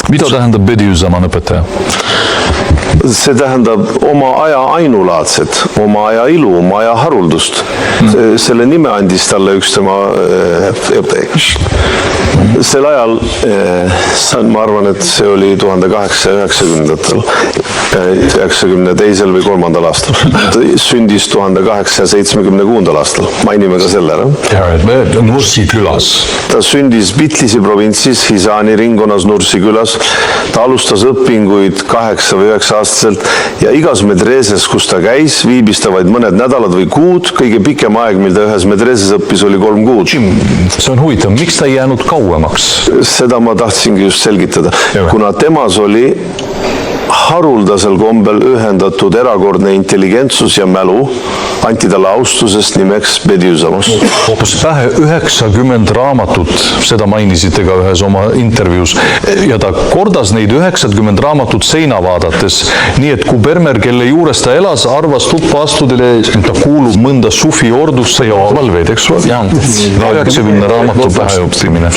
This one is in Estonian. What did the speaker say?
Mida tähendab Bediüzzaman õpetaja? See tähendab oma aja ainulaadset, oma aja ilu, oma aja haruldust. Selle nime andis talle üks tema sel ajal, ma arvan, et see oli 1890-ndatel, 92. või 3. aastal. Ta sündis 1876. aastal. Mainime ka selle ära. Nursi külas. Ta sündis Bitlisi provintsis, Hisani ringkonnas Nursi külas. Ta alustas õpinguid 8 või 9 aastaselt ja igas medreeses, kus ta käis, viibis ta vaid mõned nädalad või kuud. Kõige pikem aeg, mil ta ühes medreeses õppis, oli 3 kuud. See on huvitav, miks ta ei jäänud kauemaks? Seda ma tahtsingi just selgitada. Kuna temas oli haruldasel kombel ühendatud erakordne intelligentsus ja mälu, anti talle austusest nimeks Bediüzzamas. Hoopis pähe 90 raamatut, seda mainisite ka ühes oma intervjuus, ja ta kordas neid 90 raamatut seina vaadates, nii et Kubermer, kelle juures ta elas, arvas tuppa astudele, ta kuulub mõnda sufi ordusse ja valveid, eks ole? 90 raamatu pähe õppimine.